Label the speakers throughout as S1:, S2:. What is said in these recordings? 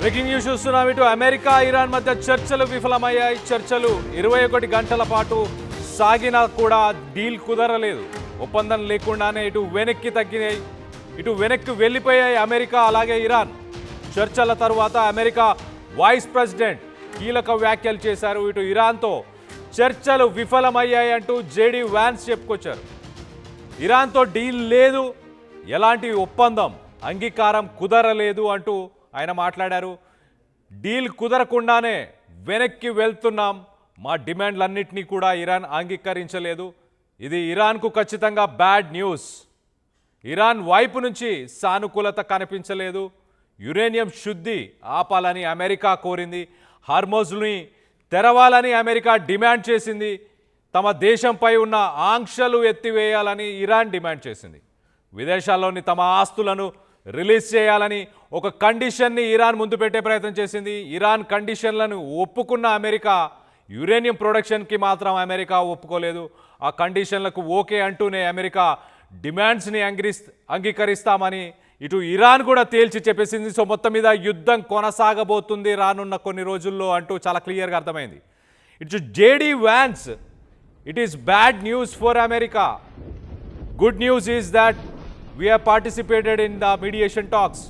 S1: Breaking news చూస్తున్నాం. ఇటు America Iran మధ్య చర్చలు విఫలమయ్యాయి. చర్చలు 21 గంటల పాటు సాగినా కూడా డీల్ కుదరలేదు. ఒప్పందం లేకుండానే ఇటు వెనక్కి వెళ్ళిపోయాయి అమెరికా అలాగే ఇరాన్. చర్చల తరువాత అమెరికా వైస్ ప్రెసిడెంట్ కీలక వ్యాఖ్యలు చేశారు. ఇటు ఇరాన్తో చర్చలు విఫలమయ్యాయి అంటూ జేడీ వ్యాన్స్ చెప్పుకొచ్చారు. ఇరాన్తో డీల్ లేదు, ఎలాంటి ఒప్పందం అంగీకారం కుదరలేదు అంటూ ఆయన మాట్లాడారు. డీల్ కుదరకుండానే వెనక్కి వెళ్తున్నాం, మా డిమాండ్లన్నింటినీ కూడా ఇరాన్ అంగీకరించలేదు. ఇది ఇరాన్కు ఖచ్చితంగా బ్యాడ్ న్యూస్. ఇరాన్ వైపు నుంచి సానుకూలత కనిపించలేదు. యురేనియం శుద్ధి ఆపాలని అమెరికా కోరింది. హార్మోజ్ని తెరవాలని అమెరికా డిమాండ్ చేసింది. తమ దేశంపై ఉన్న ఆంక్షలు ఎత్తివేయాలని ఇరాన్ డిమాండ్ చేసింది. విదేశాల్లోని తమ ఆస్తులను రిలీజ్ చేయాలని ఒక కండిషన్ని ఇరాన్ ముందు పెట్టే ప్రయత్నం చేసింది. ఇరాన్ కండిషన్లను ఒప్పుకున్న అమెరికా యురేనియం ప్రొడక్షన్కి మాత్రం అమెరికా ఒప్పుకోలేదు. ఆ కండిషన్లకు ఓకే అంటూనే అమెరికా డిమాండ్స్ని అంగీకరిస్తామని ఇటు ఇరాన్ కూడా తేల్చి చెప్పేసింది. సో మొత్తం మీద యుద్ధం కొనసాగబోతుంది రానున్న కొన్ని రోజుల్లో అంటూ చాలా క్లియర్గా అర్థమైంది. It's JD Vance, it is bad news for America. Good news is that we have participated in the mediation talks.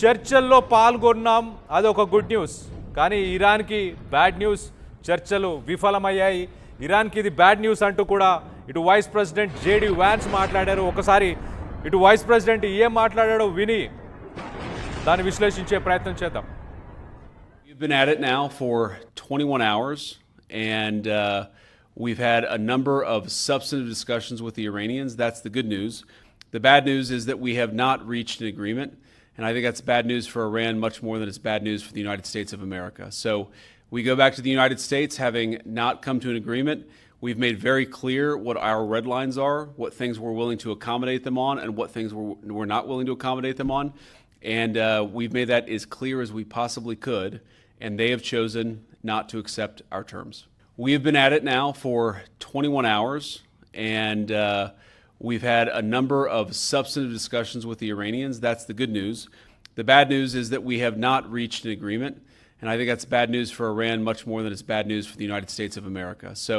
S1: చర్చల్లో పాల్గొన్నాం, అదొక గుడ్ న్యూస్. కానీ ఇరాన్కి బ్యాడ్ న్యూస్, చర్చలు విఫలమయ్యాయి. ఇరాన్కి ఇది బ్యాడ్ న్యూస్ అంటూ కూడా ఇటు వైస్ ప్రెసిడెంట్ జేడీ వ్యాన్స్ మాట్లాడారు. ఒకసారి ఇటు వైస్ ప్రెసిడెంట్ ఏం మాట్లాడాడో విని దాన్ని విశ్లేషించే ప్రయత్నం చేద్దాం.
S2: We've been at it now for 21 hours and we've had a number of substantive discussions with the Iranians. That's the good news. The bad news is that we have not reached an agreement, and I think that's bad news for Iran much more than it's bad news for the United States of America. So we go back to the United States having not come to an agreement. We've made very clear what our red lines are, what things we're willing to accommodate them on, and what things we're not willing to accommodate them on. And we've made that as clear as we possibly could, and they have chosen not to accept our terms. We have been at it now for 21 hours, and we've had a number of substantive discussions with the Iranians. That's the good news. The bad news is that we have not reached an agreement, and I think that's bad news for Iran much more than it's bad news for the United States of America. So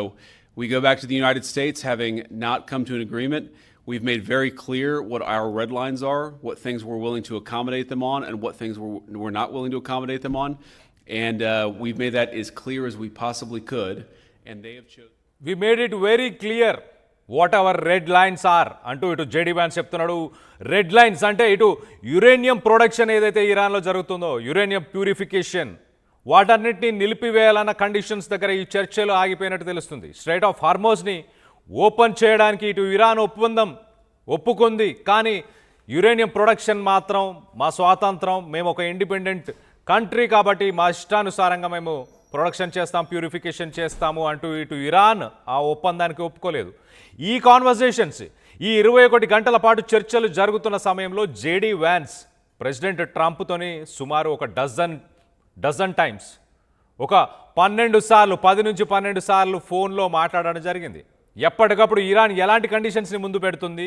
S2: we go back to the United States having not come to an agreement. We've made very clear what our red lines are, what things we're willing to accommodate them on, and what things we're not willing to accommodate them on. And we've made that as clear as we possibly could, and they have chosen.
S1: We made it very clear what our red lines are అంటూ ఇటు JD Vance చెప్తున్నాడు. Red lines అంటే ఇటు uranium production ఏదైతే ఇరాన్లో జరుగుతుందో, uranium purification, వాటన్నిటిని నిలిపివేయాలన్న conditions దగ్గర ఈ చర్చలు ఆగిపోయినట్టు తెలుస్తుంది. స్ట్రైట్ ఆఫ్ హార్మోజ్ని ఓపెన్ చేయడానికి ఇటు ఇరాన్ ఒప్పుకుంది. కానీ యురేనియం ప్రొడక్షన్ మాత్రం మా స్వాతంత్రం, మేము ఒక ఇండిపెండెంట్ కంట్రీ కాబట్టి మా ఇష్టానుసారంగా మేము ప్రొడక్షన్ చేస్తాం, ప్యూరిఫికేషన్ చేస్తాము అంటూ ఇటు ఇరాన్ ఆ ఒప్పందానికి ఒప్పుకోలేదు. ఈ కాన్వర్జేషన్స్ ఈ 21 గంటల పాటు చర్చలు జరుగుతున్న సమయంలో జేడీ వ్యాన్స్ ప్రెసిడెంట్ ట్రంప్తోని సుమారు ఒక డజన్ టైమ్స్, ఒక 10 నుంచి 12 సార్లు ఫోన్లో మాట్లాడడం జరిగింది. ఎప్పటికప్పుడు ఇరాన్ ఎలాంటి కండిషన్స్ని ముందు పెడుతుంది,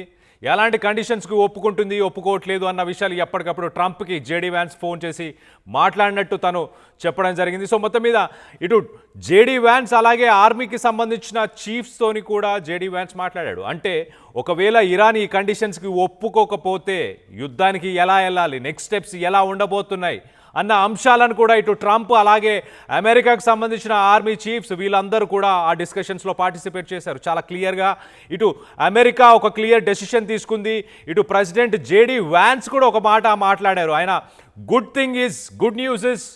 S1: ఎలాంటి కండిషన్స్కి ఒప్పుకుంటుంది, ఒప్పుకోవట్లేదు అన్న విషయాలు ఎప్పటికప్పుడు ట్రంప్కి జేడీ వ్యాన్స్ ఫోన్ చేసి మాట్లాడినట్టు తను చెప్పడం జరిగింది. సో మొత్తం మీద ఇటు జేడీ వ్యాన్స్ అలాగే ఆర్మీకి సంబంధించిన చీఫ్స్తోని కూడా జేడీ వ్యాన్స్ మాట్లాడాడు. అంటే ఒకవేళ ఇరాన్ ఈ కండిషన్స్కి ఒప్పుకోకపోతే యుద్ధానికి ఎలా వెళ్ళాలి, నెక్స్ట్ స్టెప్స్ ఎలా ఉండబోతున్నాయి అన్న అంశాలను కూడా ఇటు ట్రంప్ అలాగే అమెరికాకు సంబంధించిన ఆర్మీ చీఫ్స్ వీళ్ళందరూ కూడా ఆ డిస్కషన్స్లో పార్టిసిపేట్ చేశారు. చాలా క్లియర్గా ఇటు అమెరికా ఒక క్లియర్ డెసిషన్ తీసుకుంది. ఇటు ప్రెసిడెంట్ జేడీ వ్యాన్స్ కూడా ఒక మాట మాట్లాడారు. ఆయన good news is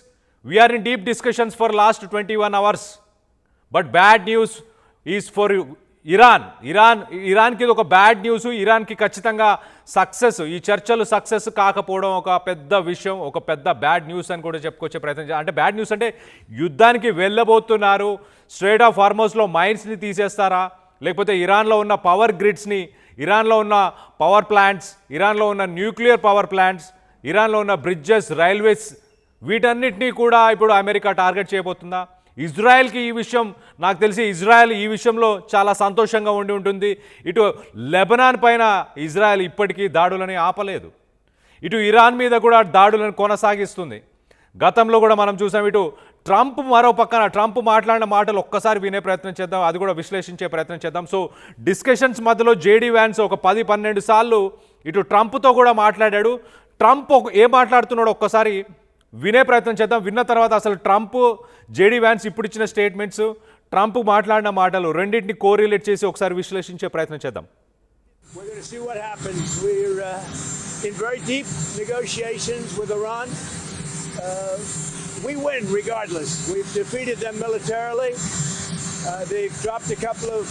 S1: we're in deep discussions for last 21 hours, but bad news is for ఇరాన్కి ఇది ఒక బ్యాడ్ న్యూస్. ఇరాన్కి ఖచ్చితంగా సక్సెస్, ఈ చర్చలు సక్సెస్ కాకపోవడం ఒక పెద్ద విషయం, ఒక పెద్ద బ్యాడ్ న్యూస్ అని కూడా చెప్పుకొచ్చే ప్రయత్నం. అంటే బ్యాడ్ న్యూస్ అంటే యుద్ధానికి వెళ్ళబోతున్నారు, స్ట్రైట్ ఆఫ్ హార్మోజ్లో మైన్స్ని తీసేస్తారా, లేకపోతే ఇరాన్లో ఉన్న పవర్ గ్రిడ్స్ని, ఇరాన్లో ఉన్న పవర్ ప్లాంట్స్, ఇరాన్లో ఉన్న న్యూక్లియర్ పవర్ ప్లాంట్స్, ఇరాన్లో ఉన్న బ్రిడ్జెస్, రైల్వేస్, వీటన్నిటినీ కూడా ఇప్పుడు అమెరికా టార్గెట్ చేయబోతుందా? ఇజ్రాయెల్కి ఈ విషయం, నాకు తెలిసి ఇజ్రాయెల్ ఈ విషయంలో చాలా సంతోషంగా ఉండి ఉంటుంది. ఇటు లెబనాన్ పైన ఇజ్రాయెల్ ఇప్పటికీ దాడులని ఆపలేదు, ఇటు ఇరాన్ మీద కూడా దాడులను కొనసాగిస్తుంది. గతంలో కూడా మనం చూసాం. ఇటు ట్రంప్ మరో పక్కన ట్రంప్ మాట్లాడిన మాటలు ఒక్కసారి వినే ప్రయత్నం చేద్దాం, అది కూడా విశ్లేషించే ప్రయత్నం చేద్దాం. సో డిస్కషన్స్ మధ్యలో జేడీ వ్యాన్స్ ఒక 10-12 సార్లు ఇటు ట్రంప్తో కూడా మాట్లాడాడు. ట్రంప్ ఏం మాట్లాడుతున్నాడో ఒక్కసారి వినే ప్రయత్నం చేద్దాం. విన్న తర్వాత అసలు ట్రంప్, జేడీ వ్యాన్స్ ఇప్పుడు ఇచ్చిన స్టేట్మెంట్స్, ట్రంప్ మాట్లాడిన మాటలు రెండింటిని కోరిలేట్ చేసి ఒకసారి విశ్లేషించే ప్రయత్నం చేద్దాం.
S3: We're going to see what happens. We're in very deep negotiations with Iran. We win regardless. We've defeated them militarily. They've dropped a couple of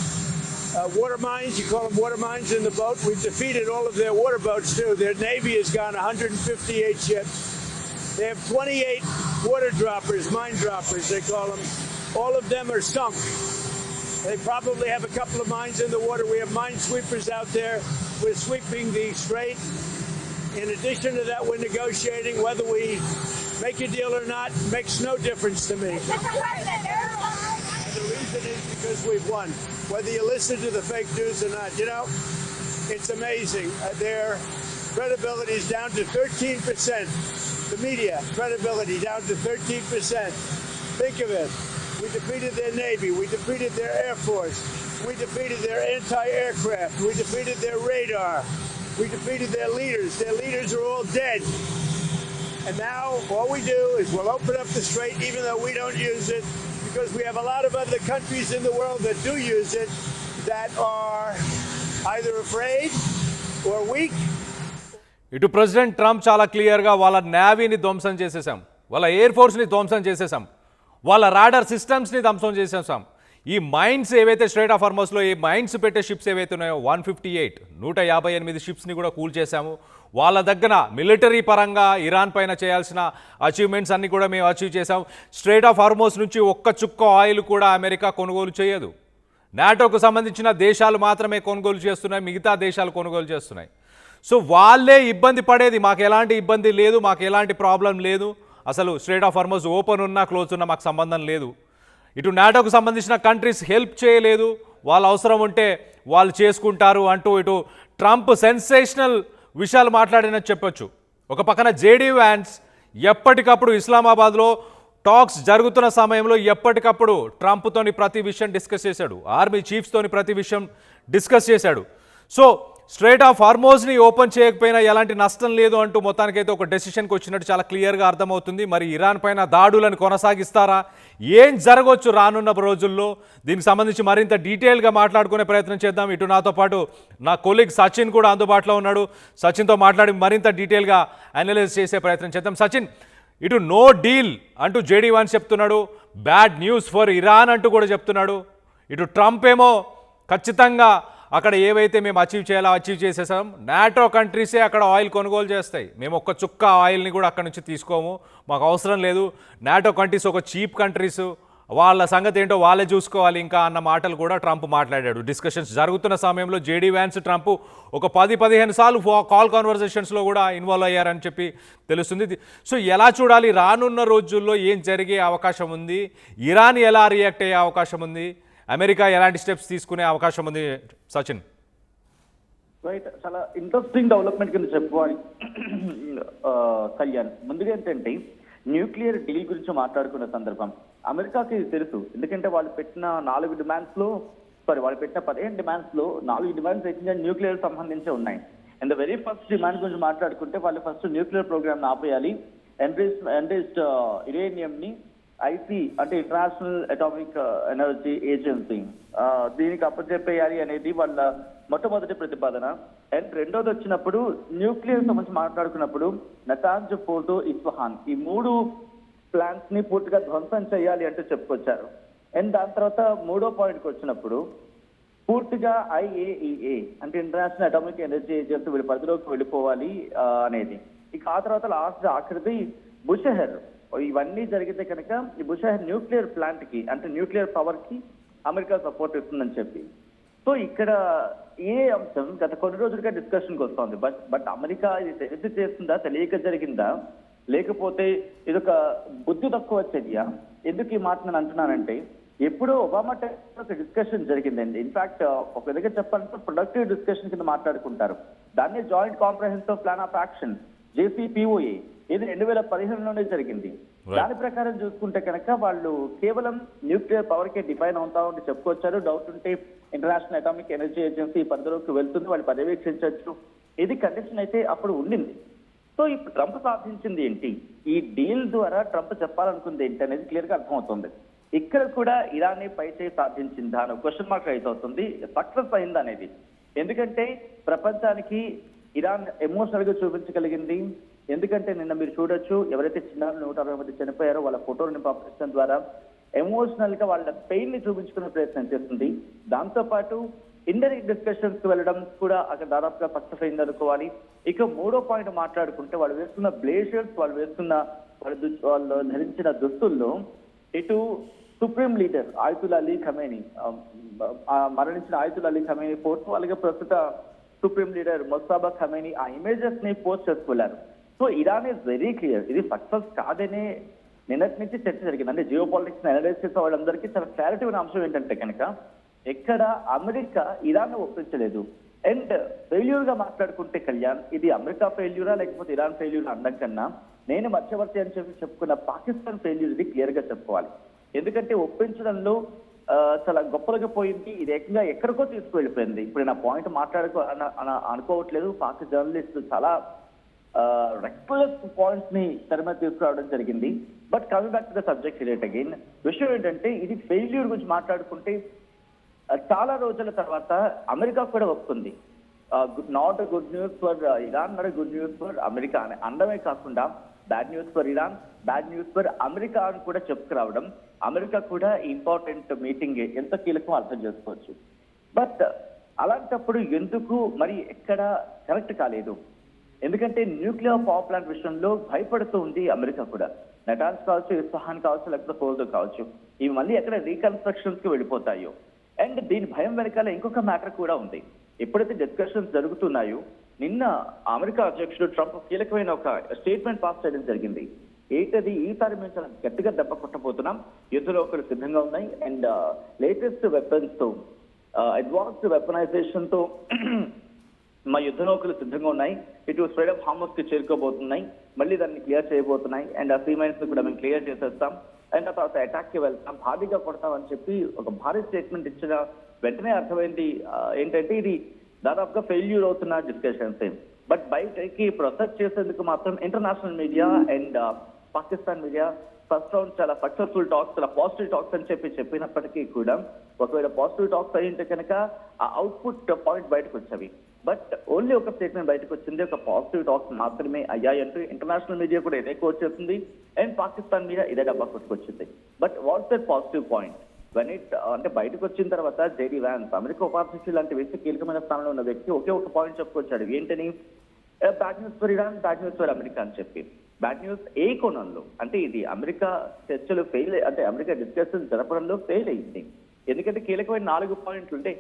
S3: water mines. You call them water mines in the boat. We've defeated all of their water boats too. Their Navy has gone 158 ships. They have 28 water droppers, mine droppers they call them. All of them are sunk. They probably have a couple of mines in the water. We have mine sweepers out there. We're sweeping the strait. In addition to that, we're negotiating. Whether we make a deal or not makes no difference to me. And the reason is because we've won. Whether you listen to the fake news or not, you know, it's amazing. Their credibility is down to 13%. The media credibility down to 13%. Think of it. We defeated their Navy. We defeated their Air Force. We defeated their anti-aircraft. We defeated their radar. We defeated their leaders. Their leaders are all dead. And now all we do is we'll open up the strait even though we don't use it because we have a lot of other countries in the world that do use it that are either afraid or weak.
S1: ఇటు president Trump చాలా క్లియర్గా వాళ్ళ నేవీని ధ్వంసం చేసేసాం, వాళ్ళ air ఫోర్స్ని ధ్వంసం చేసేసాం, వాళ్ళ రాడర్ సిస్టమ్స్ని ధ్వంసం చేసేసాం. ఈ మైన్స్ ఏవైతే స్ట్రైట్ ఆఫ్ హార్మస్లో ఈ మైన్స్ పెట్టే షిప్స్ ఏవైతే ఉన్నాయో 158 షిప్స్ని కూడా కూల్ చేశాము. వాళ్ళ దగ్గర మిలిటరీ పరంగా ఇరాన్ పైన చేయాల్సిన అచీవ్మెంట్స్ అన్నీ కూడా మేము అచీవ్ చేసాం. స్ట్రైట్ ఆఫ్ హార్మోస్ నుంచి ఒక్క చుక్క ఆయిల్ కూడా అమెరికా కొనుగోలు చేయదు. నాటోకు సంబంధించిన దేశాలు మాత్రమే కొనుగోలు చేస్తున్నాయి, మిగతా దేశాలు కొనుగోలు చేస్తున్నాయి. సో వాళ్ళే ఇబ్బంది పడేది, మాకు ఎలాంటి ఇబ్బంది లేదు, మాకు ఎలాంటి ప్రాబ్లం లేదు, అసలు స్ట్రైట్ ఆఫ్ హార్మోస్ ఓపెన్ ఉన్నా క్లోజ్ ఉన్నా మాకు సంబంధం లేదు. ఇటు నాటోకు సంబంధించిన కంట్రీస్ హెల్ప్ చేయలేదు, వాళ్ళ అవసరం ఉంటే వాళ్ళు చేసుకుంటారు అంటూ ఇటు ట్రంప్ సెన్సేషనల్ విషయాలు మాట్లాడినట్టు చెప్పొచ్చు. ఒక పక్కన జేడీ వ్యాన్స్ ఎప్పటికప్పుడు ఇస్లామాబాద్లో టాక్స్ జరుగుతున్న సమయంలో ఎప్పటికప్పుడు ట్రంప్తోని ప్రతి విషయం డిస్కస్ చేశాడు, ఆర్మీ చీఫ్స్తోని ప్రతి విషయం డిస్కస్ చేశాడు. సో స్ట్రైట్ ఆఫ్ హార్మోస్ని ఓపెన్ చేయకపోయినా ఎలాంటి నష్టం లేదు అంటూ మొత్తానికైతే ఒక డెసిషన్కి వచ్చినట్టు చాలా క్లియర్గా అర్థమవుతుంది. మరి ఇరాన్ పైన దాడులను కొనసాగిస్తారా, ఏం జరగవచ్చు రానున్న రోజుల్లో, దీనికి సంబంధించి మరింత డీటెయిల్గా మాట్లాడుకునే ప్రయత్నం చేద్దాం. ఇటు నాతో పాటు నా కొలీగ్ సచిన్ కూడా అందుబాటులో ఉన్నాడు. సచిన్తో మాట్లాడి మరింత డీటెయిల్గా అనలైజ్ చేసే ప్రయత్నం చేద్దాం. సచిన్, ఇటు నో డీల్ అంటూ జేడీ వ్యాన్స్ చెప్తున్నాడు, బ్యాడ్ న్యూస్ ఫర్ ఇరాన్ అంటూ కూడా చెప్తున్నాడు. ఇటు ట్రంప్ ఏమో ఖచ్చితంగా అక్కడ ఏవైతే మేము అచీవ్ చేయాలో అచీవ్ చేసేసాం, నాటో కంట్రీసే అక్కడ ఆయిల్ కొనుగోలు చేస్తాయి, మేము ఒక్క చుక్క ఆయిల్ని కూడా అక్కడ నుంచి తీసుకోము, మాకు అవసరం లేదు, నాటో కంట్రీస్ ఒక చీప్ కంట్రీస్, వాళ్ళ సంగతి ఏంటో వాళ్ళే చూసుకోవాలి ఇంకా అన్న మాటలు కూడా ట్రంప్ మాట్లాడాడు. డిస్కషన్స్ జరుగుతున్న సమయంలో జేడీ వ్యాన్స్ ట్రంప్ ఒక 10-15 సార్లు కాల్ కాన్వర్జేషన్స్లో కూడా ఇన్వాల్వ్ అయ్యారని చెప్పి తెలుస్తుంది. సో ఎలా చూడాలి, రానున్న రోజుల్లో ఏం జరిగే అవకాశం ఉంది, ఇరాన్ ఎలా రియాక్ట్ అయ్యే అవకాశం ఉంది, అమెరికా ఎలాంటి స్టెప్స్ తీసుకునే అవకాశం ఉంది సచిన్?
S4: రైట్, చాలా ఇంట్రెస్టింగ్ డెవలప్మెంట్ కింద చెప్పుకోవాలి కళ్యాణ్. ముందుగా ఏంటంటే న్యూక్లియర్ డీల్ గురించి మాట్లాడుకున్న సందర్భం అమెరికాకి తెలుసు, ఎందుకంటే వాళ్ళు పెట్టిన 15 డిమాండ్స్ లో 4 డిమాండ్స్ అయితే న్యూక్లియర్ సంబంధించి ఉన్నాయి. And the very first demand గురించి మాట్లాడుకుంటే వాళ్ళు ఫస్ట్ న్యూక్లియర్ ప్రోగ్రామ్ ఆపేయాలి, ఎండ్రిస్డ్ యురేనియం ని ఐసి అంటే ఇంటర్నేషనల్ అటామిక్ ఎనర్జీ ఏజెన్సీ దీనికి అప్పచెప్పేయాలి అనేది వాళ్ళ మొట్టమొదటి ప్రతిపాదన. అండ్ రెండోది వచ్చినప్పుడు న్యూక్లియర్ సంబంధించి మాట్లాడుకున్నప్పుడు నతాంజ్, ఫోర్డో, ఇస్ఫహాన్ ఈ 3 ప్లాంట్స్ ని పూర్తిగా ధ్వంసం చేయాలి అంటే చెప్పుకొచ్చారు. అండ్ దాని తర్వాత మూడో పాయింట్కి వచ్చినప్పుడు పూర్తిగా IAEA అంటే ఇంటర్నేషనల్ అటామిక్ ఎనర్జీ ఏజెన్సీ వీళ్ళ పరిధిలోకి వెళ్ళిపోవాలి అనేది. ఇక ఆ తర్వాత లాస్ట్ ఆఖరిది బుషెహర్. ఇవన్నీ జరిగితే కనుక ఈ బుషెహర్ న్యూక్లియర్ ప్లాంట్ కి అంటే న్యూక్లియర్ పవర్ కి అమెరికా సపోర్ట్ ఇస్తుందని చెప్పి. సో ఇక్కడ ఏ అంశం గత కొన్ని రోజులుగా డిస్కషన్కి వస్తుంది. బట్ అమెరికా ఇది తెలిసి చేస్తుందా, తెలియక జరిగిందా, లేకపోతే ఇదొక బుద్ధి తక్కువ చర్య? ఎందుకు ఈ మాట నేను అంటున్నానంటే ఎప్పుడో ఒబామా టైంలో ఒక డిస్కషన్ జరిగిందండి. ఇన్ఫాక్ట్ ఒక విధంగా చెప్పాలంటే ప్రొడక్టివ్ డిస్కషన్ కింద మాట్లాడుకుంటారు. దాన్ని joint comprehensive plan of action JCPOA ఇది 2015లోనే జరిగింది. దాని ప్రకారం చూసుకుంటే కనుక వాళ్ళు కేవలం న్యూక్లియర్ పవర్ కే డిఫైన్ అవుతామని చెప్పుకొచ్చారు. డౌట్ ఉంటే ఇంటర్నేషనల్ అటామిక్ ఎనర్జీ ఏజెన్సీ పరిధిలోకి వెళ్తుంది, వాళ్ళు పర్యవేక్షించవచ్చు. ఇది కండిషన్ అయితే అప్పుడు ఉండింది. సో ఇప్పుడు ట్రంప్ సాధించింది ఏంటి, ఈ డీల్ ద్వారా ట్రంప్ చెప్పాలనుకుంది ఏంటి అనేది క్లియర్ గా అర్థమవుతుంది. ఇక్కడ కూడా ఇరానే పై చేయి సాధించిందా అని క్వశ్చన్ మార్క్ రైజ్ అవుతుంది. సక్సెస్ అయింది అనేది, ఎందుకంటే ప్రపంచానికి ఇరాన్ ఎమోషనల్ గా చూపించగలిగింది. ఎందుకంటే నిన్న మీరు చూడొచ్చు, ఎవరైతే చిన్నారులు 160 మంది చనిపోయారో వాళ్ళ ఫోటోలను పంపించడం ద్వారా ఎమోషనల్ గా వాళ్ళ పెయిన్ ని చూపించుకునే ప్రయత్నం చేస్తుంది. దాంతో పాటు ఇండైరెక్ట్ డిస్కషన్స్ కి వెళ్ళడం కూడా అక్కడ దాదాపుగా సక్సెస్ అయింది అనుకోవాలి. ఇక మూడో పాయింట్ మాట్లాడుకుంటే వాళ్ళు వేస్తున్న బ్లేజర్స్, వాళ్ళు వేస్తున్న వాళ్ళు ధరించిన దుస్తుల్లో ఇటు సుప్రీం లీడర్ ఆయతుల్లా అలీ ఖమేనీ, మరణించిన ఆయతుల్లా అలీ ఖమేనీ ఫోటో, అలాగే ప్రస్తుత సుప్రీం లీడర్ మొస్తాబా ఖమేనీ ఆ ఇమేజెస్ ని పోస్ట్ చేసుకున్నారు. So Iran is very clear, ఇది సక్సెస్ కాదనే నిన్నటి నుంచి చర్చ జరిగింది. అంటే జియో పాలిటిక్స్ అనలైజ్ చేసే వాళ్ళందరికీ చాలా క్లారిటీ ఉన్న అంశం ఏంటంటే కనుక ఎక్కడ అమెరికా ఇరాన్ ఒప్పించలేదు. అండ్ ఫెయిల్యూర్ గా మాట్లాడుకుంటే కళ్యాణ్, ఇది అమెరికా ఫెయిల్యూరా లేకపోతే ఇరాన్ ఫెయిల్యూర్ అనడం కన్నా నేను మధ్యవర్తి అని చెప్పుకున్న పాకిస్తాన్ ఫెయిల్యూర్ ఇది క్లియర్ గా చెప్పుకోవాలి. ఎందుకంటే ఒప్పించడంలో చాలా గొప్పగా పోయింది, ఇది ఏకంగా ఎక్కడికో తీసుకువెళ్ళిపోయింది. ఇప్పుడు నా పాయింట్ అనుకోవట్లేదు, పాక్ జర్నలిస్టులు చాలా రెక్లెస్ పాయింట్స్ ని తెర మీద తీసుకురావడం జరిగింది. But coming back to the subject relate again, విషయం ఏంటంటే ఇది ఫెయిల్యూర్ గురించి మాట్లాడుకుంటే చాలా రోజుల తర్వాత అమెరికా కూడా వస్తుంది. Not good news for Iran, not good news for America అని అనడమే కాకుండా bad news for Iran, bad news for America అని కూడా చెప్పుకురావడం, అమెరికా కూడా ఇంపార్టెంట్ మీటింగ్ ఎంత కీలకం అర్థం చేసుకోవచ్చు. బట్ అలాంటప్పుడు ఎందుకు మరి ఎక్కడ కనెక్ట్ కాలేదు? ఎందుకంటే న్యూక్లియర్ పవర్ ప్లాంట్ విషయంలో భయపడుతూ ఉంది అమెరికా కూడా. నటాన్స్ కావచ్చు, ఇస్ఫహాన్ కావచ్చు, లేకపోతే ఫోర్దో కావచ్చు, ఇవి మళ్ళీ ఎక్కడ రీకన్స్ట్రక్షన్స్ కి వెళ్ళిపోతాయో. అండ్ దీని భయం వెనకాల ఇంకొక మ్యాటర్ కూడా ఉంది. ఎప్పుడైతే డిస్కషన్స్ జరుగుతున్నాయో, నిన్న అమెరికా అధ్యక్షుడు ట్రంప్ కీలకమైన ఒక స్టేట్మెంట్ పాస్ చేయడం జరిగింది. ఏంటది? ఈసారి మేము చాలా గట్టిగా దెబ్బ కొట్టబోతున్నాం, యుద్ధ నౌకలు సిద్ధంగా ఉన్నాయి, అండ్ లేటెస్ట్ వెపన్స్ తో, అడ్వాన్స్డ్ వెపనైజేషన్ తో మా యుద్ధ నౌకలు సిద్ధంగా ఉన్నాయి. ఇటు స్ట్రైట్ ఆఫ్ హార్మస్ కి చేరుకోబోతున్నాయి, మళ్ళీ దాన్ని క్లియర్ చేయబోతున్నాయి. అండ్ ఆ సీ మైన్స్ ని కూడా మేము క్లియర్ చేసేస్తాం, అండ్ ఆ తర్వాత అటాక్ కి వెళ్తాం, భారీగా కొడతాం అని చెప్పి ఒక భారీ స్టేట్మెంట్ ఇచ్చిన వెంటనే అర్థమైంది ఏంటంటే ఇది దాదాపుగా ఫెయిల్యూర్ అవుతున్న డిస్కషన్స్. బట్ బయటకి ప్రొసెస్ చేసేందుకు మాత్రం international media and Pakistan media first round చాలా సక్సెస్ఫుల్ టాక్స్, చాలా పాజిటివ్ టాక్స్ అని చెప్పినప్పటికీ కూడా ఒకవేళ పాజిటివ్ టాక్స్ అయ్యింటే కనుక ఆ అవుట్పుట్ పాయింట్ బయటకు వచ్చేవి. బట్ ఓన్లీ ఒక స్టేట్మెంట్ బయటకు వచ్చింది, ఒక పాజిటివ్ టాక్స్ మాత్రమే అయ్యాయంటూ ఇంటర్నేషనల్ మీడియా కూడా ఇదే కోట్ చేస్తుంది, అండ్ పాకిస్తాన్ మీడియా ఇదే డబ్బా కొట్టుకొచ్చింది. But what's that positive point? అంటే బయటకు వచ్చిన తర్వాత జేడీ వ్యాన్స్, అమెరికా ఉపాధ్యక్షులు లాంటి వ్యక్తి, కీలకమైన స్థానంలో ఉన్న వ్యక్తి ఒకే ఒక పాయింట్ చెప్పుకొచ్చాడు. ఏంటని? Bad news for Iran, bad news for America అని చెప్పి. బ్యాడ్ న్యూస్ ఏ కోణంలో అంటే ఇది అమెరికా చర్చలు ఫెయిల్, అంటే అమెరికా డిస్కషన్ జరపడంలో ఫెయిల్ అయింది. ఎందుకంటే కీలకమైన 4 పాయింట్లు ఉంటే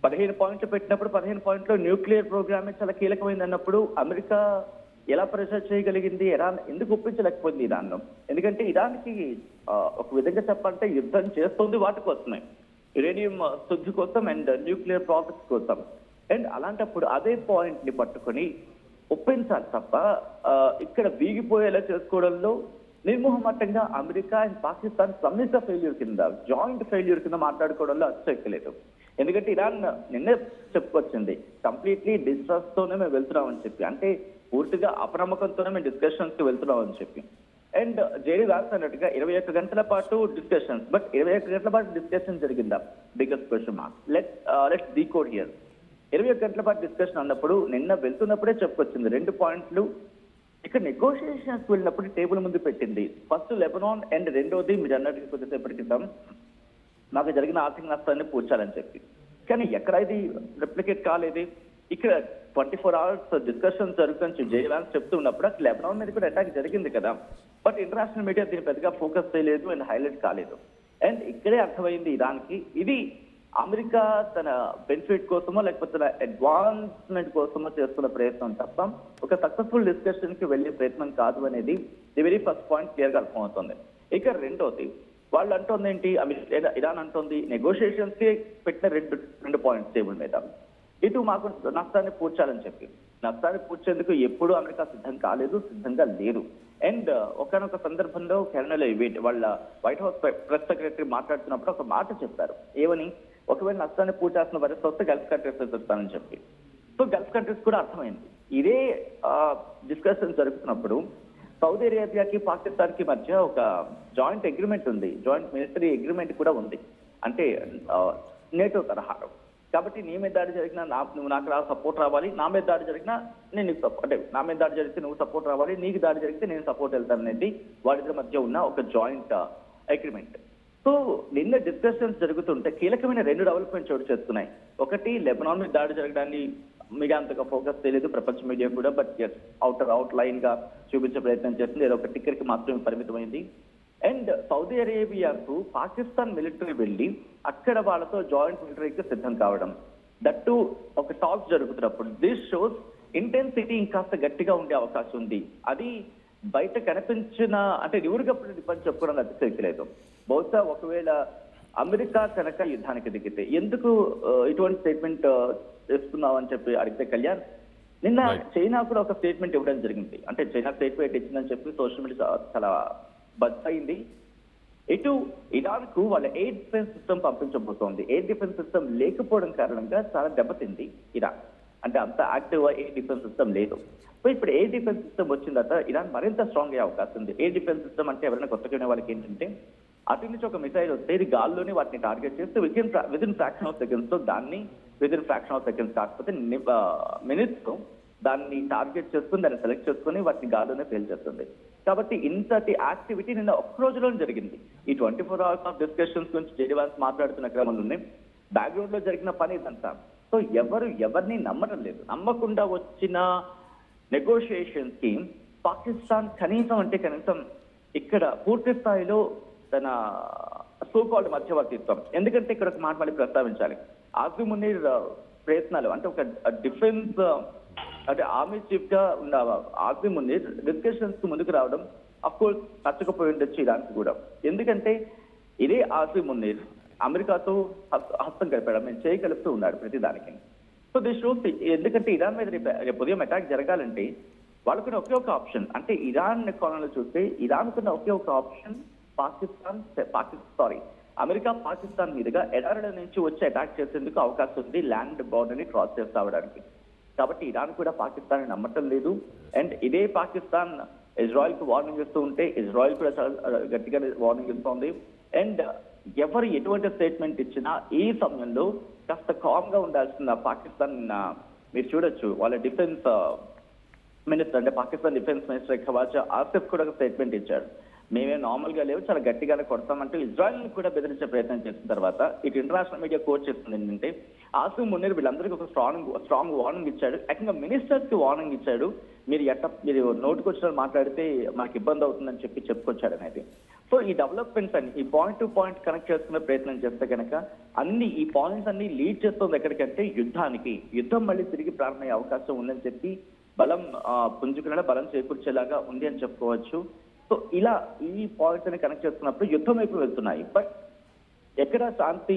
S4: 15 పాయింట్లు పెట్టినప్పుడు 15 పాయింట్లో న్యూక్లియర్ ప్రోగ్రామే చాలా కీలకమైంది అన్నప్పుడు అమెరికా ఎలా ప్రెషర్ చేయగలిగింది? ఇరాన్ ఎందుకు ఒప్పించలేకపోయింది ఇరాన్ను? ఎందుకంటే ఇరాన్కి ఒక విధంగా చెప్పాలంటే యుద్ధం చేస్తుంది వాటి కోసమే, యురేనియం శుద్ధి కోసం అండ్ న్యూక్లియర్ ప్రాసెస్ కోసం. అండ్ అలాంటప్పుడు అదే పాయింట్ ని పట్టుకొని ఒప్పించాలి తప్ప ఇక్కడ వీగిపోయేలా చేసుకోవడంలో నిర్మోహమాటంగా అమెరికా అండ్ పాకిస్తాన్ సంయుక్త ఫెయిల్యూర్ కింద, జాయింట్ ఫెయిల్యూర్ కింద మాట్లాడుకోవడంలో అచ్చెక్కలేదు. ఎందుకంటే ఇరాన్ నిన్నే చెప్పుకొచ్చింది కంప్లీట్లీ డిస్ట్రస్ట్ తోనే మేము వెళ్తున్నామని చెప్పి, అంటే పూర్తిగా అప్రమకంతోనే మేము డిస్కషన్స్ కి వెళ్తున్నామని చెప్పి. అండ్ జేడీ వ్యాన్స్ అన్నట్టుగా 21 గంటల పాటు డిస్కషన్స్, బట్ 21 గంటల పాటు డిస్కషన్ జరిగిందా? Biggest question mark. Let's decode here. 21 గంటల పాటు డిస్కషన్ అన్నప్పుడు నిన్న వెళ్తున్నప్పుడే చెప్పుకొచ్చింది 2 పాయింట్లు. ఇక్కడ నెగోషియేషన్స్ వెళ్ళినప్పుడు టేబుల్ ముందు పెట్టింది, ఫస్ట్ లెబనాన్ అండ్ రెండోది మీరు అన్నట్టుగా కొద్దిసేపటి క్రితం మాకు జరిగిన ఆర్థిక నష్టాన్ని పూడ్చాలని చెప్పి. కానీ ఎక్కడ ఇది రెప్లికేట్ కాలేదు. ఇక్కడ 24 hours డిస్కషన్ జరుగుతుంది జే వ్యాన్స్ చెప్తూ ఉన్నప్పుడు అసలు లెబనాన్ మీద కూడా అటాక్ జరిగింది కదా, బట్ ఇంటర్నేషనల్ మీడియా దీన్ని పెద్దగా ఫోకస్ చేయలేదు అండ్ హైలైట్ కాలేదు. అండ్ ఇక్కడే అర్థమైంది ఇరాన్కి ఇది అమెరికా తన బెనిఫిట్ కోసమో లేకపోతే తన అడ్వాన్స్మెంట్ కోసమో చేస్తున్న ప్రయత్నం తప్ప ఒక సక్సెస్ఫుల్ డిస్కషన్ కి వెళ్లే ప్రయత్నం కాదు అనేది the very first point clear గా అర్థమవుతుంది. ఇక రెండోది వాళ్ళు అంటుంది ఏంటి? ఇరాన్ అంటుంది నెగోషియేషన్స్ కి పెట్టిన రెండు పాయింట్స్ టేబుల్ మీద, ఇటు మాకు నష్టాన్ని పూడ్చాలని చెప్పి. నష్టాన్ని పూడ్చేందుకు ఎప్పుడూ అమెరికా సిద్ధంగా లేదు. అండ్ ఒకనొక సందర్భంలో కెనడాలో వాళ్ళ వైట్ హౌస్ ప్రెస్ సెక్రటరీ మాట్లాడుతున్నప్పుడు ఒక మాట చెప్పారు. ఏమని? ఒకవేళ నష్టాన్ని పూడ్చాల్సిన పరిస్థితి వస్తే గల్ఫ్ కంట్రీస్ ఎదుర్కొస్తానని చెప్పి. సో గల్ఫ్ కంట్రీస్ కూడా అర్థమైంది. ఇదే డిస్కషన్ జరుగుతున్నప్పుడు సౌదీ అరేబియాకి పాకిస్తాన్ కి మధ్య ఒక జాయింట్ అగ్రిమెంట్ ఉంది, జాయింట్ మిలిటరీ అగ్రిమెంట్ కూడా ఉంది. అంటే నేటో తరహా. కాబట్టి నీ మీద దాడి జరిగినా నువ్వు నాకు సపోర్ట్ రావాలి, నా మీద దాడి జరిగినా నేను నీకు సపోర్ట్, అంటే నా మీద దాడి జరిగితే నువ్వు సపోర్ట్ రావాలి, నీకు దాడి జరిగితే నేను సపోర్ట్ వెళ్తాను అనేది వారిద్దరి మధ్య ఉన్న ఒక జాయింట్ అగ్రిమెంట్. సో నిన్న డిస్కషన్స్ జరుగుతుంటే కీలకమైన 2 డెవలప్మెంట్ చోటు చేస్తున్నాయి. ఒకటి, లెబనాన్ మీద దాడి జరగడాన్ని మీడియా అంతగా ఫోకస్ చేయలేదు, ప్రపంచ మీడియా కూడా. బట్ ఎస్, అవుట్ లైన్ గా చూపించే ప్రయత్నం చేస్తుంది. ఏదో ఒక టిక్కర్ కి మాత్రమే పరిమితమైంది. అండ్ సౌదీ అరేబియాకు పాకిస్తాన్ మిలిటరీ వెళ్ళి అక్కడ వాళ్ళతో జాయింట్ మిలిటరీకి సిద్ధం కావడం, దట్టు ఒక టాక్ జరుగుతున్నప్పుడు దిస్ షోస్ ఇంటెన్సిటీ ఇంకాస్త గట్టిగా ఉండే అవకాశం ఉంది. అది బయట కనిపించిన, అంటే నివురుగప్పుడు డిఫెన్స్ చెప్పుకోవడం అతిశక్తి లేదు. బహుశా ఒకవేళ అమెరికా కనుక యుద్ధానికి దిగితే ఎందుకు ఇటువంటి స్టేట్మెంట్ ఇస్తున్నావు అని చెప్పి అడిగితే కళ్యాణ్, నిన్న చైనా కూడా ఒక స్టేట్మెంట్ ఇవ్వడం జరిగింది. అంటే చైనా స్టేట్మెంట్ ఇచ్చిందని చెప్పి సోషల్ మీడియా చాలా బజ్ అయింది. ఇటు ఇరాన్ కు వాళ్ళ ఎయిర్ డిఫెన్స్ సిస్టమ్ పంపించబోతోంది. ఎయిర్ డిఫెన్స్ సిస్టమ్ లేకపోవడం కారణంగా చాలా దెబ్బతింది ఇరాన్. అంటే అంత యాక్టివ్ ఎయిర్ డిఫెన్స్ సిస్టమ్ లేదు. సో ఇప్పుడు ఎయిర్ డిఫెన్స్ సిస్టమ్ వచ్చిన తర్వాత ఇరాన్ మరింత స్ట్రాంగ్ అయ్యే అవకాశం ఉంది. ఎయిర్ డిఫెన్స్ సిస్టమ్ అంటే ఎవరైనా కొత్తగా వాళ్ళకి ఏంటంటే, అటు నుంచి ఒక మిసైల్ వస్తే ఇది గాల్లోనే వాటిని టార్గెట్ చేస్తే విదిన్ ఫ్రాక్షన్ ఆఫ్ సెకండ్స్ తో దాన్ని కాకపోతే మినిట్స్ తో దాన్ని టార్గెట్ చేసుకుని దాన్ని సెలెక్ట్ చేసుకుని వాటిని గాల్లోనే ఫెయిల్ చేస్తుంది. కాబట్టి ఇంతటి యాక్టివిటీ నిన్న ఒక్క రోజులోనే జరిగింది. ఈ 24 hours ఆఫ్ డిస్కషన్స్ గురించి జేడీ వాన్స్ మాట్లాడుతున్న క్రమంలోనే బ్యాక్గ్రౌండ్ లో జరిగిన పని ఇదంతా. సో ఎవరిని నమ్మడం లేదు. నమ్మకుండా వచ్చిన నెగోషియేషన్స్ కి పాకిస్తాన్ కనీసం ఇక్కడ పూర్తి స్థాయిలో తన సోకాల్డ్ మధ్యవర్తిత్వం, ఎందుకంటే ఇక్కడ ఒక మాట మళ్ళీ ప్రస్తావించాలి. ఆసిమ్ మునీర్ ప్రయత్నాలు, అంటే ఒక డిఫెన్స్ అంటే ఆర్మీ చీఫ్ గా ఉన్న ఆసిమ్ మునీర్ డిస్కషన్స్ కు ముందుకు రావడం అఫ్ కోర్స్ నచ్చకపోయి ఉండొచ్చు ఇరాన్కి కూడా. ఎందుకంటే ఇదే ఆసిమ్ మునీర్ అమెరికాతో హస్తం కలిపాడు, మేము చేయగలుపుతూ ఉన్నాడు ప్రతి దానికి. సో దిస్ షోస్, ఎందుకంటే ఇరాన్ మీద రేపు ఉదయం అటాక్ జరగాలంటే వాళ్ళకున్న ఒకే ఒక ఆప్షన్, అంటే ఇరాన్ కోణంలో చూస్తే ఇరాన్కున్న ఒకే ఒక ఆప్షన్ అమెరికా పాకిస్తాన్ మీదుగా ఎడారుల నుంచి వచ్చి అటాక్ చేసేందుకు అవకాశం ఉంది, ల్యాండ్ బౌండర్ ని క్రాస్ చేసి రావడానికి. కాబట్టి ఇరాన్ కూడా పాకిస్తాన్ నమ్మటం లేదు. అండ్ ఇదే పాకిస్తాన్ ఇజ్రాయెల్ కు వార్నింగ్ ఇస్తూ ఉంటే ఇజ్రాయెల్ కూడా చాలా గట్టిగా వార్నింగ్ ఇస్తోంది. అండ్ ఎవరు ఎటువంటి స్టేట్మెంట్ ఇచ్చినా ఈ సమయంలో కాస్త కామ్ గా ఉండాల్సిన పాకిస్తాన్, మీరు చూడొచ్చు వాళ్ళ డిఫెన్స్ మినిస్టర్, అంటే పాకిస్తాన్ డిఫెన్స్ మినిస్టర్ ఖవాజా ఆసిఫ్ కూడా ఒక స్టేట్మెంట్ ఇచ్చాడు. మేమే నార్మల్ గా లేవు, చాలా గట్టిగానే కొడతామంటూ ఇజ్రాయెల్ కూడా బెదిరించే ప్రయత్నం చేసిన తర్వాత ఇటు ఇంటర్నేషనల్ మీడియా కోట్ చేస్తుంది ఏంటంటే ఆసిమ్ మునీర్ వీళ్ళందరికీ ఒక స్ట్రాంగ్ వార్నింగ్ ఇచ్చాడు. ఏకంగా మినిస్టర్స్ కి వార్నింగ్ ఇచ్చాడు, మీరు నోటుకు వచ్చిన మాట్లాడితే మనకి ఇబ్బంది అవుతుందని చెప్పుకొచ్చాడు అనేది. సో ఈ డెవలప్మెంట్స్ అన్ని ఈ పాయింట్ టు పాయింట్ కనెక్ట్ చేసుకునే ప్రయత్నం చేస్తే కనుక ఈ పాయింట్స్ అన్ని లీడ్ చేస్తుంది ఎక్కడికంటే యుద్ధం మళ్ళీ తిరిగి ప్రారంభమయ్యే అవకాశం ఉందని చెప్పి బలం పుంజుకునే బలం చేకూర్చేలాగా ఉంది అని చెప్పుకోవచ్చు. సో ఇలా ఈ పాయింట్స్ అని కనెక్ట్ చేసుకున్నప్పుడు యుద్ధం వైపు వెళ్తున్నాయి. బట్ ఎక్కడ శాంతి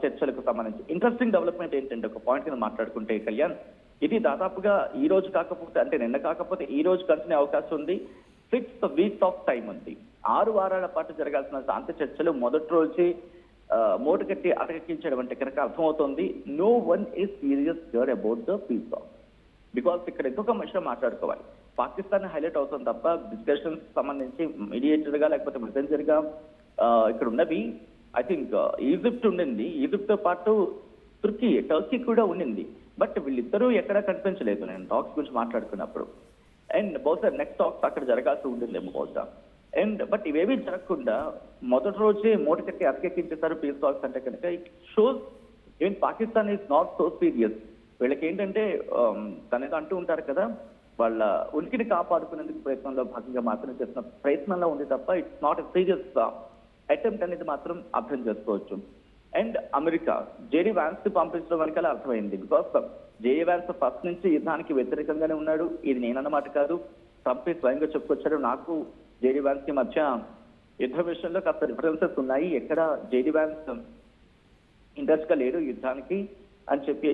S4: చర్చలకు సంబంధించి ఇంట్రెస్టింగ్ డెవలప్మెంట్ ఏంటంటే, ఒక పాయింట్ కింద మాట్లాడుకుంటే కళ్యాణ్, ఇది దాదాపుగా ఈ రోజు కాకపోతే, అంటే నిన్న కాకపోతే ఈ రోజు కంటిన్యూ అవకాశం ఉంది. 6 weeks ఆఫ్ టైం ఉంది. 6 వారాల పాటు జరగాల్సిన శాంతి చర్చలు మొదటి రోజే మోటు కట్టి అటకెక్కించడం అంటే కనుక అర్థమవుతుంది no one is serious here about the peace of. Because ఇక్కడ ఇంకొక విషయం మాట్లాడుకోవాలి, పాకిస్తాన్ హైలైట్ అవుతుంది తప్ప డిస్కషన్స్ సంబంధించి మీడియేటర్ గా లేకపోతే మెసెంజర్ గా ఇక్కడ ఉన్నవి ఐ థింక్ ఈజిప్ట్ ఉండింది, ఈజిప్ట్ తో పాటు టర్కీ కూడా ఉండింది. బట్ వీళ్ళిద్దరూ ఎక్కడా కనిపించలేదు నేను టాక్స్ గురించి మాట్లాడుకున్నప్పుడు. అండ్ బహుశా నెక్స్ట్ టాక్స్ అక్కడ జరగాల్సి ఉంటుందేమో బహుశా. అండ్ బట్ ఇవేమీ జరగకుండా మొదటి రోజే మోటు కట్టి అటకెక్కించేసారు పీస్ టాక్స్ అంటే కనుక it shows even Pakistan is not so serious. వీళ్ళకి ఏంటంటే తనేదో అంటూ ఉంటారు కదా, వాళ్ళ ఉనికిని కాపాడుకునేందుకు ప్రయత్నంలో భాగంగా మాత్రం చేసిన ప్రయత్నంలో ఉంది తప్ప it's not a serious attempt అనేది మాత్రం అర్థం చేసుకోవచ్చు. అండ్ అమెరికా జేడీ వ్యాన్స్ ని పంపించడం వెనకాల అర్థమైంది. బికాస్ జేడీ వ్యాన్స్ ఫస్ట్ నుంచి యుద్ధానికి వ్యతిరేకంగానే ఉన్నాడు. ఇది నేనన్నమాట కాదు, ట్రంప్ స్వయంగా చెప్పుకొచ్చాడు. నాకు జేడీ వ్యాన్స్ కి మధ్య యుద్ధ విషయంలో కాస్త డిఫరెన్సెస్ ఉన్నాయి, ఎక్కడ జేడీ వ్యాన్స్ ఇంట్రెస్ట్ గా లేడు యుద్ధానికి అని చెప్పి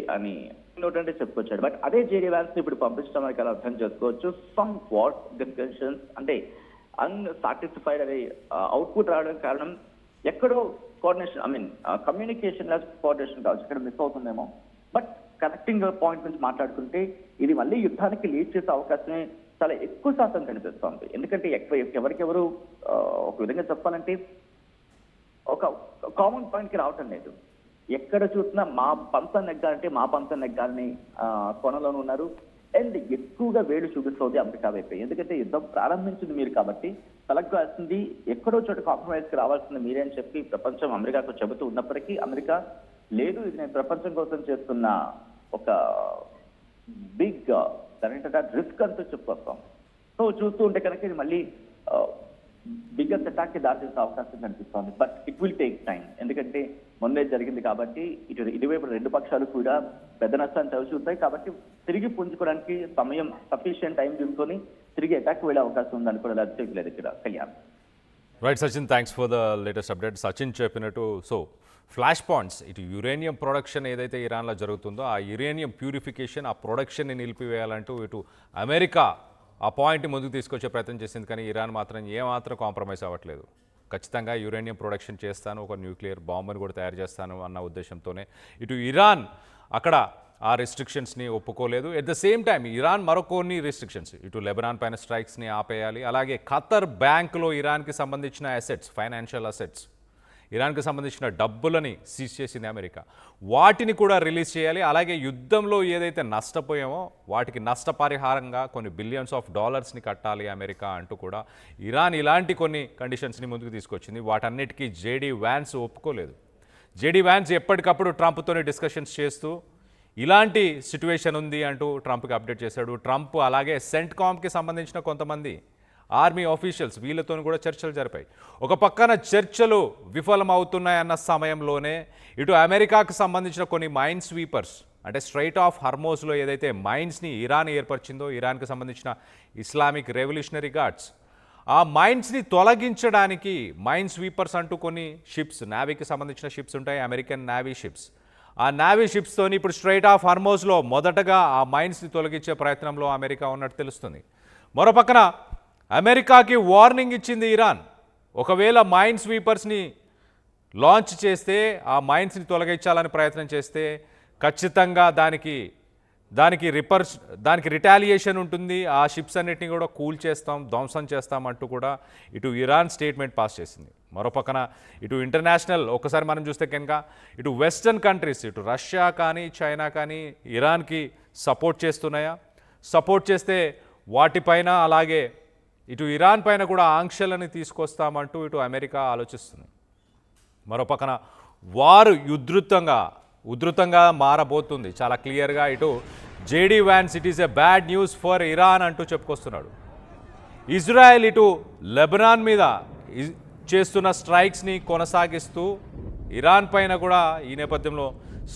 S4: టేకింగ్ నోట్ అంటే చెప్పుకొచ్చాడు. బట్ అదే జేడీ వ్యాన్స్ ఇప్పుడు పంపించడం మనకి అలా అర్థం చేసుకోవచ్చు. సమ్ వాట్ డిస్కషన్స్ అంటే అన్సాటిస్ఫైడ్ అనే అవుట్పుట్ రావడం కారణం ఎక్కడో కోఆర్డినేషన్ కమ్యూనికేషన్ లెస్ కోఆర్డినేషన్ కావచ్చు, ఇక్కడ మిస్ అవుతుందేమో. బట్ కనెక్టింగ్ పాయింట్ నుంచి మాట్లాడుకుంటే ఇది మళ్ళీ యుద్ధానికి లీడ్ చేసే అవకాశమే చాలా ఎక్కువ శాతం కనిపిస్తోంది. ఎందుకంటే ఎవరికెవరు ఒక విధంగా చెప్పాలంటే ఒక కామన్ పాయింట్ కి రావటం లేదు. ఎక్కడ చూసినా మా పంతం నెగ్గాలని కోణంలోనే ఉన్నారు. అండ్ ఎక్కువగా వేలు చూపిస్తోంది అమెరికా వైపు. ఎందుకంటే యుద్ధం ప్రారంభించింది మీరు కాబట్టి తలగ్గాల్సింది ఎక్కడో చోట కాంప్రమైజ్ కి రావాల్సింది మీరే అని చెప్పి ప్రపంచం అమెరికాకు చెబుతూ ఉన్నప్పటికీ అమెరికా లేదు, ఇది నేను ప్రపంచం కోసం చేస్తున్న ఒక బిగ్ రిస్క్ అంటూ చెప్పుకొస్తాం. సో చూస్తూ ఉంటే కనుక ఇది మళ్ళీ బిగ్గెస్ట్ అటాక్ కి దారి చేసే అవకాశం కనిపిస్తోంది. But it will take time. ఎందుకంటే మొన్నే జరిగింది కాబట్టి ఇటువైపు రెండు పక్షాలు కూడా పెద్ద నష్టాన్ని చవిచూస్తాయి. కాబట్టి తిరిగి పుంజుకోవడానికి సమయం సఫిషియంట్ టైం తీసుకొని తిరిగి అటాక్ వెళ్ళే అవకాశం ఉందని కూడా లేదు ఇక్కడ Kalyan.
S1: Right Sachin, thanks for the latest update. Sachin చెప్పినట్టు ఫ్లాష్ పాయింట్స్, ఇటు యురేనియం ప్రొడక్షన్ ఏదైతే ఇరాన్లో జరుగుతుందో ఆ యురేనియం ప్యూరిఫికేషన్, ఆ ప్రొడక్షన్ని నిలిపివేయాలంటూ ఇటు అమెరికా ఆ పాయింట్ని ముందుకు తీసుకొచ్చే ప్రయత్నం చేసింది. కానీ ఇరాన్ మాత్రం ఏమాత్రం కాంప్రమైజ్ అవ్వట్లేదు. ఖచ్చితంగా యురేనియం ప్రొడక్షన్ చేస్తాను, ఒక న్యూక్లియర్ బాంబుని కూడా తయారు చేస్తాను అన్న ఉద్దేశంతోనే ఇటు ఇరాన్ అక్కడ ఆ రెస్ట్రిక్షన్స్ని ఒప్పుకోలేదు. At the same time Iran మరొన్ని రెస్ట్రిక్షన్స్, ఇటు లెబనాన్ పైన స్ట్రైక్స్ని ఆపేయాలి. అలాగే ఖతర్ బ్యాంకులో ఇరాన్కి సంబంధించిన అసెట్స్, ఫైనాన్షియల్ అసెట్స్, ఇరాన్కి సంబంధించిన డబ్బులని సీజ్ చేసింది అమెరికా, వాటిని కూడా రిలీజ్ చేయాలి. అలాగే యుద్ధంలో ఏదైతే నష్టపోయామో వాటికి నష్టపరిహారంగా కొన్ని బిలియన్స్ ఆఫ్ డాలర్స్ని కట్టాలి అమెరికా అంటూ కూడా ఇరాన్ ఇలాంటి కొన్ని కండిషన్స్ని ముందుకు తీసుకొచ్చింది. వాటన్నిటికీ జేడీ వ్యాన్స్ ఒప్పుకోలేదు. జేడీ వ్యాన్స్ ఎప్పటికప్పుడు ట్రంప్తోనే డిస్కషన్స్ చేస్తూ ఇలాంటి సిచ్యువేషన్ ఉంది అంటూ ట్రంప్కి అప్డేట్ చేశాడు. ట్రంప్ అలాగే సెంట్కామ్కి సంబంధించిన కొంతమంది ఆర్మీ ఆఫీషియల్స్ వీళ్ళతో కూడా చర్చలు జరిపాయి. ఒక పక్కన చర్చలు విఫలమవుతున్నాయన్న సమయంలోనే ఇటు అమెరికాకు సంబంధించిన కొన్ని మైన్ స్వీపర్స్, అంటే స్ట్రైట్ ఆఫ్ హర్మోజ్లో ఏదైతే మైన్స్ని ఇరాన్ ఏర్పరిచిందో, ఇరాన్కి సంబంధించిన ఇస్లామిక్ రెవల్యూషనరీ గార్డ్స్, ఆ మైన్స్ని తొలగించడానికి మైన్ స్వీపర్స్ అంటూ కొన్ని షిప్స్, నేవీకి సంబంధించిన షిప్స్ ఉంటాయి, అమెరికన్ నేవీ షిప్స్. ఆ నేవీ షిప్స్తోని ఇప్పుడు స్ట్రైట్ ఆఫ్ హర్మోజ్లో మొదటగా ఆ మైన్స్ని తొలగించే ప్రయత్నంలో అమెరికా ఉన్నట్టు తెలుస్తుంది. మరో పక్కన అమెరికాకి వార్నింగ్ ఇచ్చింది ఇరాన్. ఒకవేళ మైన్ స్వీపర్స్ని లాంచ్ చేస్తే, ఆ మైన్స్ని తొలగించాలని ప్రయత్నం చేస్తే ఖచ్చితంగా దానికి రిటాలియేషన్ ఉంటుంది. ఆ షిప్స్ అన్నిటిని కూడా కూల్ చేస్తాం, ధ్వంసం చేస్తాం అంటూ కూడా ఇటు ఇరాన్ స్టేట్మెంట్ పాస్ చేసింది. మరోపక్కన ఇటు ఇంటర్నేషనల్ ఒకసారి మనం చూస్తే కనుక ఇటు వెస్టర్న్ కంట్రీస్, ఇటు రష్యా కానీ చైనా కానీ ఇరాన్కి సపోర్ట్ చేస్తున్నాయా? సపోర్ట్ చేస్తే వాటిపైన, అలాగే ఇటు ఇరాన్ పైన కూడా ఆంక్షలని తీసుకొస్తామంటూ ఇటు అమెరికా ఆలోచిస్తుంది. మరోపక్కన వారు ఉధృతంగా మారబోతుంది చాలా క్లియర్గా. ఇటు JD vans it is a bad news for Iran అంటూ చెప్పుకొస్తున్నాడు. ఇజ్రాయెల్ ఇటు లెబనాన్ మీద చేస్తున్న స్ట్రైక్స్ని కొనసాగిస్తూ ఇరాన్ పైన కూడా ఈ నేపథ్యంలో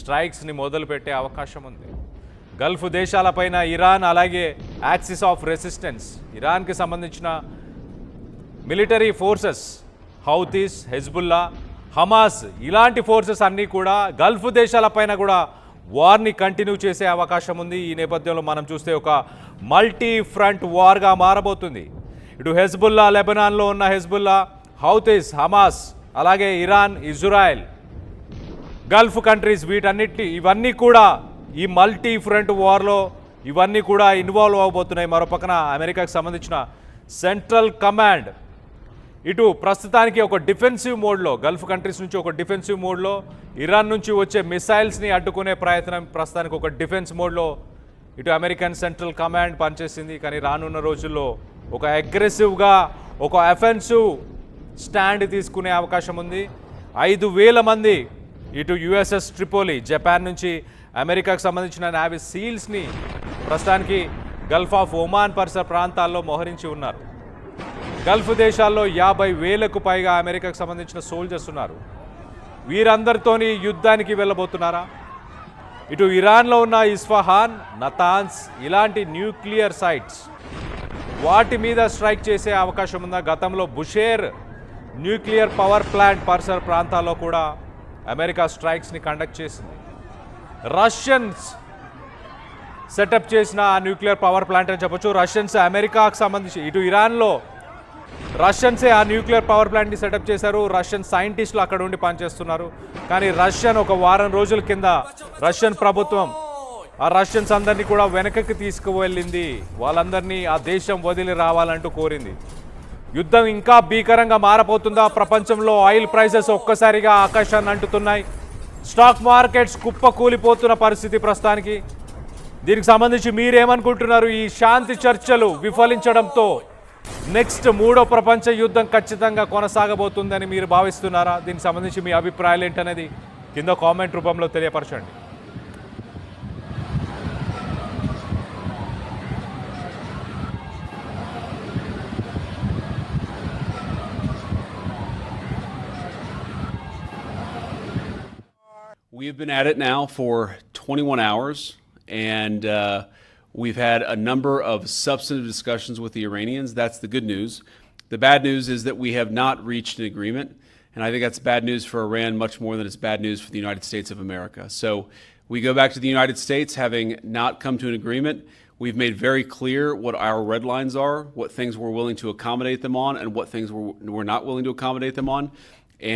S1: స్ట్రైక్స్ని మొదలుపెట్టే అవకాశం ఉంది. గల్ఫ్ దేశాలపైన ఇరాన్, అలాగే యాక్సిస్ ఆఫ్ రెసిస్టెన్స్, ఇరాన్కి సంబంధించిన military forces, Houthis, Hezbollah, Hamas, ఇలాంటి ఫోర్సెస్ అన్నీ కూడా గల్ఫ్ దేశాలపైన కూడా వార్ని కంటిన్యూ చేసే అవకాశం ఉంది. ఈ నేపథ్యంలో మనం చూస్తే ఒక మల్టీ ఫ్రంట్ వార్గా మారబోతుంది. ఇటు హెజ్బుల్లా, లెబనాన్లో ఉన్న హెజ్బుల్లా, హౌతీస్, హమాస్, అలాగే ఇరాన్, ఇజ్రాయెల్, గల్ఫ్ కంట్రీస్, ఇవన్నీ కూడా ఈ మల్టీ ఫ్రంట్ వార్లో ఇవన్నీ కూడా ఇన్వాల్వ్ అవబోతున్నాయి. మరోపక్కన అమెరికాకు సంబంధించిన సెంట్రల్ కమాండ్ ఇటు ప్రస్తుతానికి ఒక డిఫెన్సివ్ మోడ్లో, గల్ఫ్ కంట్రీస్ నుంచి ఒక డిఫెన్సివ్ మోడ్లో, ఇరాన్ నుంచి వచ్చే మిసైల్స్ని అడ్డుకునే ప్రయత్నం ప్రస్తుతానికి ఒక డిఫెన్స్ మోడ్లో ఇటు అమెరికన్ సెంట్రల్ కమాండ్ పనిచేసింది. కానీ రానున్న రోజుల్లో ఒక అగ్రెసివ్గా, ఒక అఫెన్సివ్ స్టాండ్ తీసుకునే అవకాశం ఉంది. 5,000 మంది ఇటు యుఎస్ఎస్ ట్రిపోలి, జపాన్ నుంచి అమెరికాకు సంబంధించిన నేవీ సీల్స్ని ప్రస్తుతానికి గల్ఫ్ ఆఫ్ ఒమాన్ పరిసర ప్రాంతాల్లో మోహరించి ఉన్నారు. గల్ఫ్ దేశాల్లో 50,000కు పైగా అమెరికాకు సంబంధించిన సోల్జర్స్ ఉన్నారు. వీరందరితోని యుద్ధానికి వెళ్ళబోతున్నారా? ఇటు ఇరాన్లో ఉన్న ఇస్ఫహాన్, నతాన్స్ ఇలాంటి న్యూక్లియర్ సైట్స్, వాటి మీద స్ట్రైక్ చేసే అవకాశం ఉందా? గతంలో బుషేర్ న్యూక్లియర్ పవర్ ప్లాంట్ పరిసర ప్రాంతాల్లో కూడా అమెరికా స్ట్రైక్స్ని కండక్ట్ చేసింది. రష్యన్స్ సెటప్ చేసిన ఆ న్యూక్లియర్ పవర్ ప్లాంట్ అని చెప్పొచ్చు. రష్యన్స్ అమెరికాకు సంబంధించి ఇటు ఇరాన్లో రష్యన్సే ఆ న్యూక్లియర్ పవర్ ప్లాంట్ని సెటప్ చేశారు. రష్యన్ సైంటిస్టులు అక్కడ ఉండి పనిచేస్తున్నారు. కానీ రష్యన్ ఒక వారం రోజుల కింద రష్యన్ ప్రభుత్వం ఆ రష్యన్స్ అందరినీ కూడా వెనకకి తీసుకువెళ్ళింది. వాళ్ళందరినీ ఆ దేశం వదిలి రావాలంటూ కోరింది. యుద్ధం ఇంకా భీకరంగా మారబోతుందా? ప్రపంచంలో ఆయిల్ ప్రైసెస్ ఒక్కసారిగా ఆకాశాన్ని అంటుతున్నాయి. స్టాక్ మార్కెట్స్ కుప్ప కూలిపోతున్న పరిస్థితి ప్రస్తుతానికి. దీనికి సంబంధించి మీరేమనుకుంటున్నారు? ఈ శాంతి చర్చలు విఫలించడంతో నెక్స్ట్ మూడో ప్రపంచ యుద్ధం ఖచ్చితంగా కొనసాగబోతుందని మీరు భావిస్తున్నారా? దీనికి సంబంధించి మీ అభిప్రాయాలు ఏంటనేది కింద కామెంట్ రూపంలో తెలియపరచండి.
S2: We've been at it now for 21 hours, and we've had a number of substantive discussions with the Iranians. That's the good news. The bad news is that we have not reached an agreement, and I think that's bad news for Iran much more than it's bad news for the United States of America. So we go back to the United States having not come to an agreement. We've made very clear what our red lines are, what things we're willing to accommodate them on, and what things we're not willing to accommodate them on.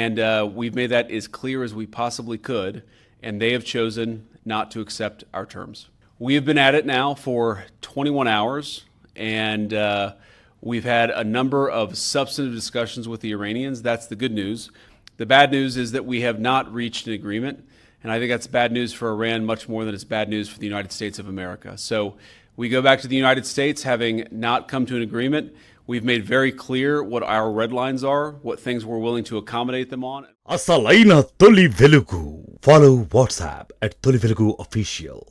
S2: And we've made that as clear as we possibly could, and they have chosen not to accept our terms. We have been at it now for 21 hours, and we've had a number of substantive discussions with the Iranians. That's the good news. The bad news is that we have not reached an agreement, and I think that's bad news for Iran much more than it's bad news for the United States of America. So we go back to the United States having not come to an agreement. We've made very clear what our red lines are, what things we're willing to accommodate them on.
S5: అసలైన తొలి వెలుగు. Follow WhatsApp @తొలి వెలుగు official.